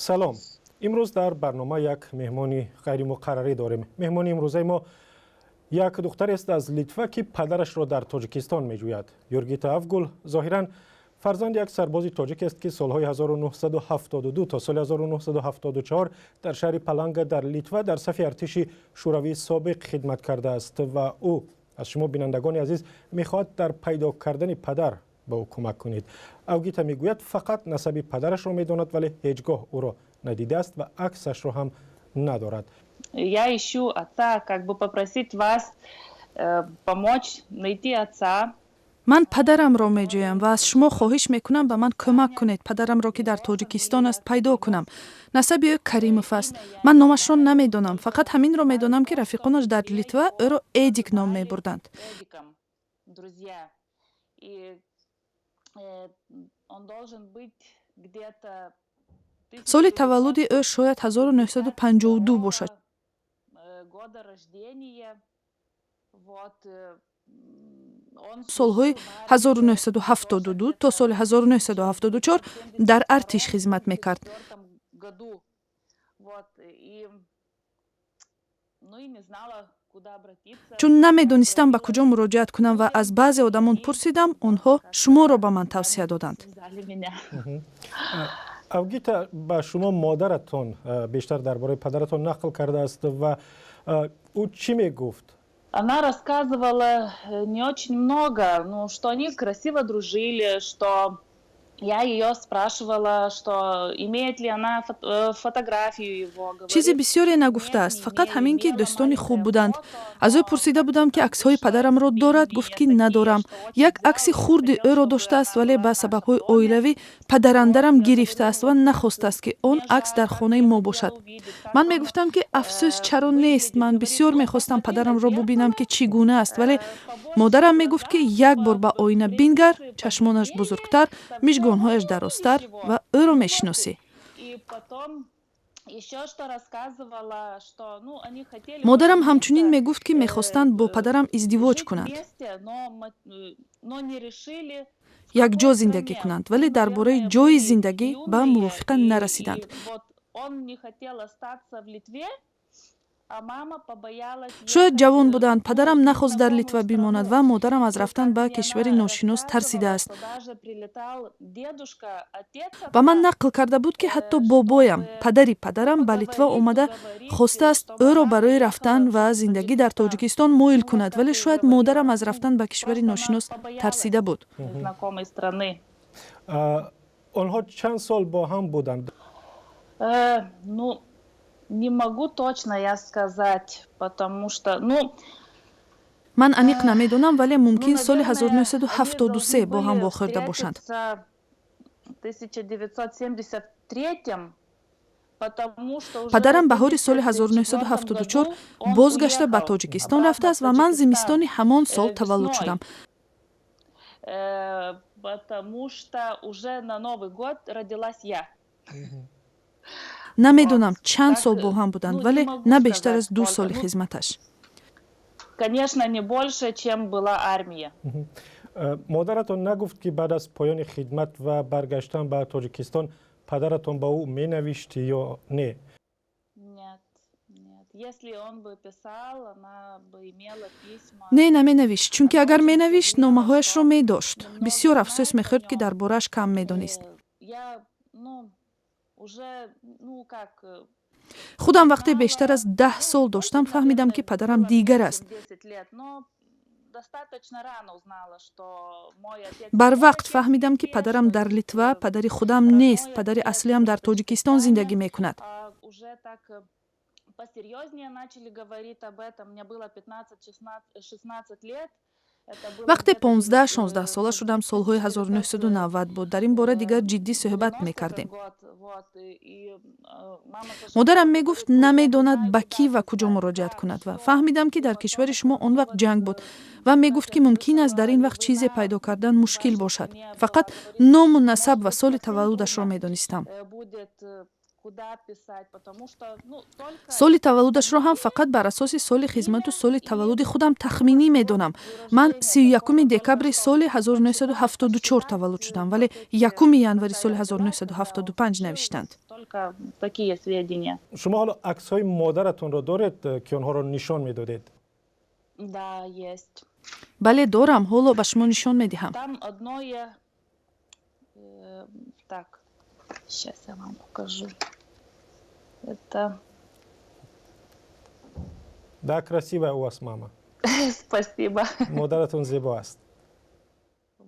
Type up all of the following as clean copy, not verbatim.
سلام. امروز در برنامه یک مهمانی غیر مقرری داریم. مهمانی امروزه ما یک دختری است از لیتوا که پدرش را در تاجیکستان میجوید. یورگیتا افگول ظاهرا فرزند یک سرباز تاجیک است که سالهای 1972 تا سال 1974 در شهر پلانگا در لیتوا در صف ارتش شوروی سابق خدمت کرده است و او از شما بینندگان عزیز میخواد در پیدا کردن پدر به او کمک کنید. اوگیتا میگوید فقط نسب پدرش را میداند ولی هیچگاه او را ندیده است و عکسش را هم ندارد. Я ищу отца, попросить вас помочь найти отца. من پدرم را میجویم و از شما خواهش میکنم به من کمک کنید پدرم را که در تاجیکستان است پیدا کنم. نسب او کریموف است. من نامش را نمیدانم، فقط همین را میدانم که رفیقانش در لیتوا او را ایدیک نام میبردند. سال تولد او شاید 1952 باشد. سالهای 1972 تا سال 1974 در ارتش خدمت میکرد. چون نمیدونستم به کجا مراجعت کنم و از بعضی آدمان پرسیدم، آنها شما را به من توصیه دادند. اوگیتا با شما مادرتون بیشتر درباره پدرتون نقل کرده است و او چی میگفت؟ Она рассказывала не очень много, что они красиво дружили, что я ее спрашивала, что имеет ли она фотографию его. چیزی بسیاری نگفته است، فقط همین که دوستان خوب بودند. از او پرسیده بودم که عکس‌های پدرم را دارد، گفت که ندارم. یک عکس خرد او را داشته است ولی به سبب‌های عائلوی پدراندرم گرفته است و نخواسته است که آن عکس در خانه ما باشد. من میگفتم که افسوس چرا نیست، من بسیار میخواستم پدرم را ببینم که چگونه است، ولی مادرم میگفت که یک بار به آینه بنگر، چشمانش بزرگتر، مژگان‌هایش درازتر و او را میشناسی. مادرم همچنین میگفت که میخواستند با پدرم ازدواج کنند، یک جا زندگی کنند، ولی درباره جای زندگی به موافقت نرسیدند. شاید جوان بودند، پدرم نخواست در لیتوا بماند و مادرم از رفتن به کشور ناشناس ترسیده است. و من نقل کرده بود که حتی بابایم، پدری پدرم به لیتوا آمده خواسته است او را برای رفتن و زندگی در تاجیکستان مایل کند، ولی شاید مادرم از رفتن به کشور ناشناس ترسیده بود. آنها چند سال با هم بودند؟ Не могу точно я сказать, потому что, من انیق نمیدونم ولی ممکن سال 1973 با هم واخورده باشند. 1973 پدرم بهار سال 1974 بازگشته به تاجیکستان رفته است و من زمستان همان سال تولد شدم. Потому что уже на Новый год родилась я. نمیدونم چند سال با هم بودند ولی نه بیشتر از 2 سال خدمتش. Конечно, не больше, чем была армия. مادرتون نگفت که بعد از پایان خدمت و برگشتن به تاجیکستان پدرتون با او می نوشت یا نه؟ نه نمی نوشت، چون که اگر می نوشت نامه هایش را می داشت. بسیار افسوس می خورد که دربارش کم می دانست. خودم وقتی بیشتر از 10 سال داشتم فهمیدم که پدرم دیگر است. بر وقت فهمیدم که پدرم در لیتوا پدری خودم نیست، پدری اصلیم در تاجیکستان زندگی می کند. وقتی 15-16 ساله شدم سالهای 1990 بود، در این باره دیگر جدی صحبت میکردیم. مادرم میگفت نمیداند به کی و کجا مراجعت کند و فهمیدم که در کشور شما آن وقت جنگ بود و میگفت که ممکن است در این وقت چیزی پیدا کردن مشکل باشد. فقط نام و نسب و سال تولدش را میدانستم. سال تولدش را هم فقط بر اساس سال خدمت و سال تولد خودم تخمینی میدونم. من 31 دکبر سال 1974 تولد شدم ولی 1 ینوری سال 1975 نوشتند. только такие сведения. شما حالا عکس‌های مادرتون رو دارید که اونها رو نشان میدادید؟ Да, есть. бале дорам, ҳоло ба шумо нишон медиҳам. Там одно так, сейчас я вам покажу. Это... Да, красивая у вас мама. Спасибо. مادرتون زیبا است.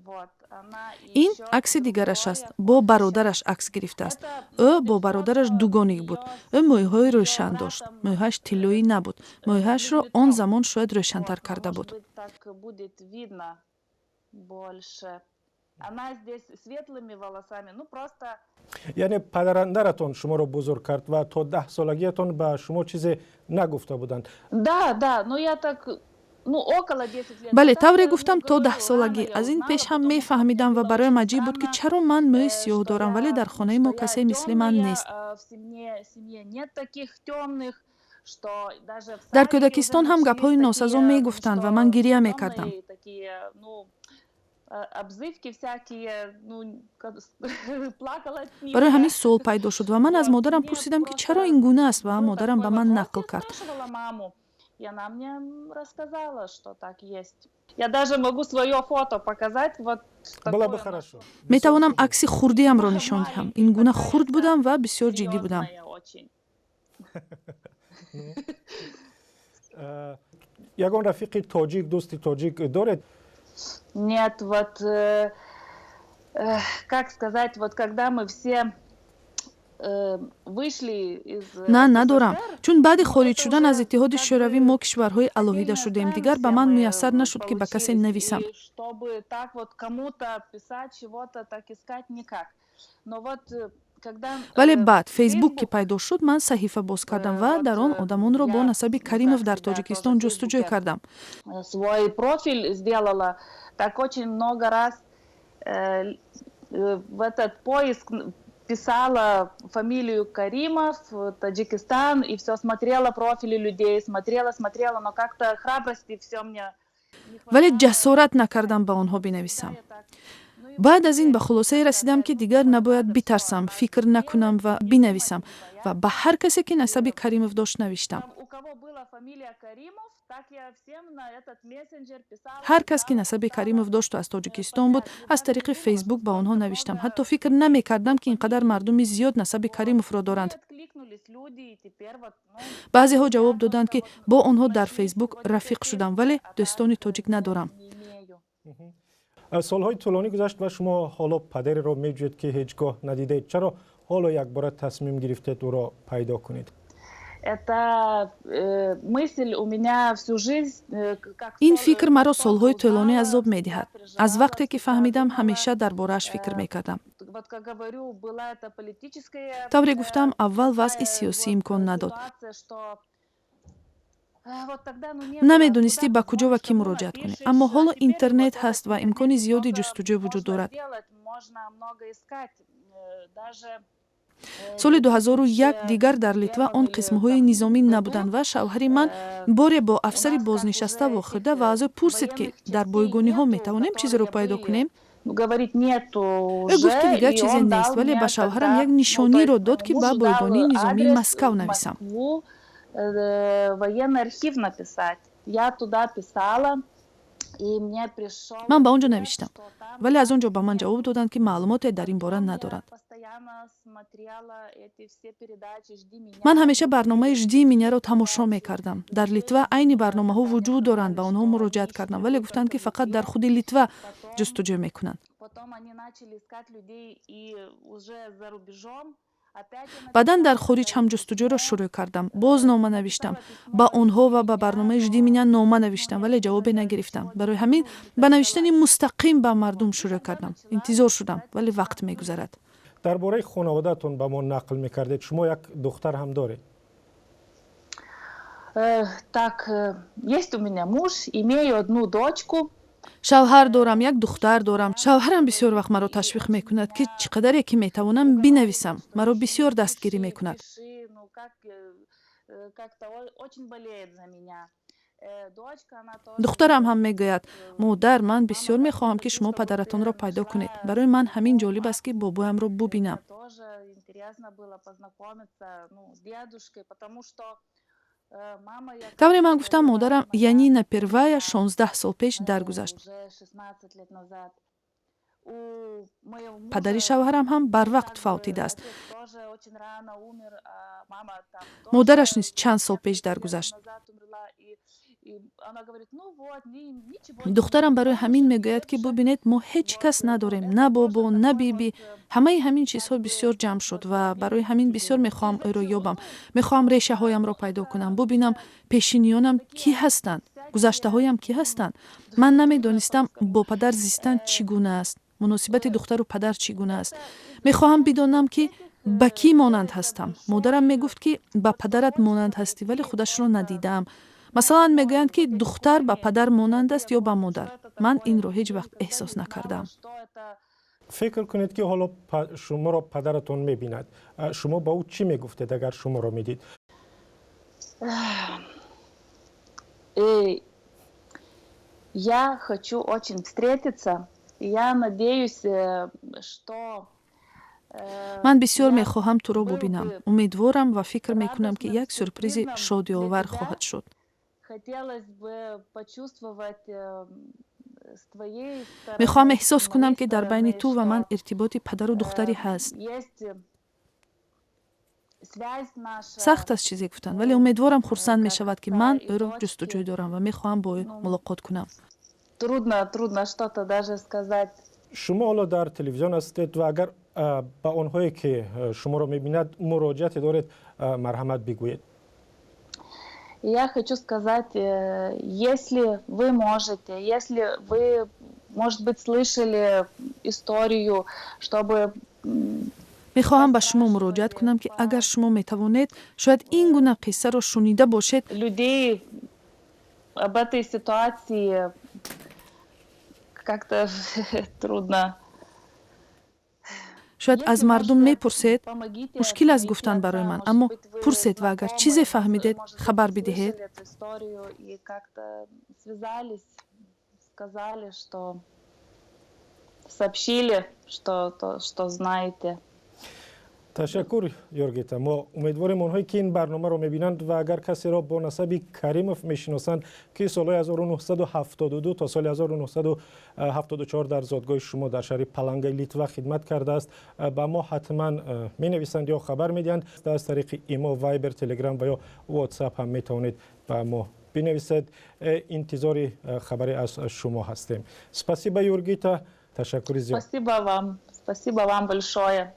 Вот, она ин ещё акси дигараш другое. аст. Бо бародараш акс гирифтааст. ӯ бо бародараш дугоник буд. ӯ мӯйҳои рӯшан дошт. Мӯйҳаш тиллоӣ набуд. Мӯйҳашро он замон шояд рӯшантар Вот, карда может буд. быть, так будет видно больше. Она здесь светлыми волосами, ну просто یعنی پدرندرتون شما رو بزرگ کرد و تا 10 سالگیتون به شما چیزی نگفته بودند. да, ну я так, ну около 10 лет. бале назад, тавре ну, гуфтам то говорю, 10 солагӣ. рано я аз ин узнала, пеш ҳам потом мефаҳмидам ва было бароям очень аҷиб буд ки странно, чаро ман мӯи сиёҳ что дорам, вале дар хонаи мо что я касе мисли ман тёмная, нест. в семье нет таких темных, что даже в дар садике кӯдакистон уже ҳам начались гапҳои носазо такие, мегуфтанд ва что ман гирия тёмные мекардам. такие, ну, обзывки всякие, ну, плакала от них. барои ҳамин суол пайдо шуд ва ман аз модарам пурсидам ки чаро ин гуна аст ва модарам ба ман нақл кард. Я спрашивала маму, и она мне рассказала, что так есть. Я даже могу свое фото показать, вот было бы такое. хорошо. метавонам акси хурдиамро нишон диҳам. Ин гуна хурд будам ва бисёр ҷиддӣ будам. Серьезная очень. ягон рафиқи тоҷик, дӯсти тоҷик доред? Нет, вот, как сказать, вот когда мы все вышли из на надорам, СССР, чун баъди ну, хориҷ это шудан уже аз иттиҳоди как шӯравӣ бы мо кишварҳои алоҳида отдельно шудаем. сами Дигар ба все ман мы муяссар нашуд ки ба касе получились, нависам. и чтобы так вот кому-то писать чего-то, так искать никак. Но вот когда вале баъд фейсбук ки Facebook, пайдо шуд, ман саҳифа боз кардам ва вот, дар он одамонро бо я, насаби ну, Каримов как дар всегда, Тоҷикистон тоже в ҷустуҷӯй Фейсбуке кардам. свой профиль сделала, так очень много раз в этот поиск писала фамилию Каримов, Таджикистан, и все смотрела профили людей, смотрела, но как-то храбрости все мне не вале хватало. ҷасорат накардам ба онҳо бинависам. Я так, ну и баъд вот аз ин ба теперь хулосае расидам ки дигар набояд битарсам, фикр накунам ва бинависам ва ба ҳар касе ки насаби Каримов дошт навиштам. там у кого была фамилия Каримов, так я всем на этот мессенджер писала. ҳар кас ки насаби Каримов дошту аз Тоҷикистон буд, аз тариқи фейсбук ба онҳо навиштам. ҳатто фикр намекардам ки ин қадар мардуми зиёд насаби Каримовро доранд. Откликнулись люди, и теперь вот, ну, баъзеҳо ҷавоб доданд ки бо онҳо дар фейсбук рафиқ шудам, вале дӯстони тоҷик надорам. не имею. سالهای طولانی گذشت و شما حالا پدری را میجوید که هیچگاه ندیدید. چرا حالا یک بار تصمیم گرفتید او را پیدا کنید؟ Это мысль у меня всю жизнь, как ин фикр маро солҳои тӯлонӣ азоб медиҳад. аз вақте ки фаҳмидам ҳамеша дар борааш фикр мекардам. вот как говорю, была это политическая тавре гуфтам, аввал вазъи сиёсӣ имкон надод. ситуация, что вот тогда, ну, не намедонистӣ было ба куда куҷо ва позвонить, кӣ что муроҷиат было, кунӣ. пишешь, аммо а ҳоло теперь интернет вот ҳаст ва в имкони интернете зиёди много ҷустуҷӯ вуҷуд можно дорад. сделать, можно много искать, даже соли 2001 дигар дар Литва он қисмҳои низомӣ набуданд ва шавҳари ман боре бо афсари бознишаста вохӯрда ва аз ӯ пурсид ки дар бойгониҳо метавонем чизеро пайдо кунем. говорит нету ӯ гуфт ки дигар и чизе он нест, дал вале мне ба шавҳарам тогда, як ну, то нишониро есть дод ки ба мужу бойгонии дал низомии адрес Москав в нависам. Москву, военный архив написать. Я туда писала, и мне пришел ман ба он ҷо ответ, навиштам, что там вале аз он ҷо ба ман ҷавоб доданд ки маълумоте дар ин бора надоранд. я постоянно смотрела эти все передачи «Жди меня». ман ҳамеша барномаи «Жди меня»ро тамошо мекардам. дар Литва айни барномаҳо вуҷуд доранд, ба онҳо муроҷиат кардам, вале гуфтанд ки фақат дар худи Литва ҷустуҷӯ мекунанд. Потом они начали искать людей и уже за рубежом. баъдан дар хориҷ ҳам ҷустуҷӯро шурӯъ кардам. боз нома навиштам. ба онҳо ва ба барномаи «Жди меня» нома навиштам, вале ҷавобе нагирифтам. барои ҳамин ба навиштани мустақим ба мардум шурӯъ кардам. интизор шудам, вале вақт мегузарад. дар бораи хонаводатон ба мо нақл мекардед. шумо як духтар ҳам доред? Так, есть у меня муж, имею одну дочку. шавҳар дорам, як духтар дорам. шавҳарам бисёр вақт маро ташвиқ мекунад ки чӣ қадаре ки метавонам бинависам. маро бисёр дастгирӣ мекунад. Пиши, ну как-то очень болеет за меня. духтарам ҳам мегӯяд: модар, ман бисёр мехоҳам ки шумо падаратонро пайдо кунед. Барои ман ҳамин ҷолиб аст ки бобоямро бубинам. тавре ман гуфтам, модарам Янина Первая 16 сол пеш даргузашт. падари шавҳарам ҳам барвақт фавтидааст. модараш низ чанд сол пеш даргузашт. духтарам барои ҳамин мегӯяд ки бубинед, мо ҳеҷ кас надорем, на бобо, на биби. ҳамаи ҳамин чизҳо бисёр ҷамъ шуд ва барои ҳамин бисёр мехоҳам ӯро ёбам. мехоҳам решаҳоямро пайдо кунам, бубинам пешинёнам кӣ ҳастанд, гузаштаҳоям кӣ ҳастанд. ман намедонистам бо падар зистан чӣ гуна аст, муносибати духтару падар чӣ гуна аст. мехоҳам бидонам ки ба кӣ монанд ҳастам. модарам мегуфт ки ба падарат монанд ҳастӣ, вале худашро надидаам. масалан мегӯянд ки духтар ба падар монанд аст ё ба модар. ман инро ҳеҷ вақт эҳсос накардам. фикр кунед ки ҳоло шуморо падаратон мебинад. шумо ба ӯ чӣ мегуфтед агар шуморо медид? Я хочу очень встретиться. Я надеюсь, что ман бисёр мехоҳам туро бубинам. умедворам ва фикр мекунам ки як сюрпризи шодиовар хоҳад шуд. мехоҳам эҳсос кунам ки дар байни ту ва ман иртиботи падару духтарӣ ҳаст. сахт аст чизе гуфтан, вале умедворам хурсанд мешавад ки ман ӯро ҷустуҷӯй дорам ва мехоҳам бо ӯ мулоқот кунам. Трудно что-то даже сказать. шумо ҳоло дар телевизион ҳастед ва агар ба онҳое ки шуморо мебинад муроҷиате доред, марҳамат бигӯед. Я хочу сказать, если вы можете, если вы, может быть, слышали историю, чтобы... мехоҳам ба шумо муроҷиат кунам ки агар шумо метавонед, шояд ин гуна қиссаро шунида бошед. Людей об этой ситуации как-то трудно. шояд аз мардум мепурсед, мушкил аст гуфтан барои ман, аммо пурсед ва агар чизе фаҳмидед, хабар бидиҳед. Сообщили, что знаете. ташаккур Йоргита. мо умедворем онҳое ки ин барномаро мебинанд ва агар касеро бо насаби Каримов мешиносанд ки солҳои 1972 то соли 1974 дар зодгоҳи шумо дар шаҳри Палангаи Литва хидмат кардааст, ба мо ҳатман менависанд ё хабар медиҳанд. аз тариқи имо, Вайбер, Телеграм ва ё WhatsApp ҳам метавонед ба мо бинависед. интизори хабаре аз шумо ҳастем. Спасибо, Йоргита. Ташаккури зиёд. Спасибо вам большое.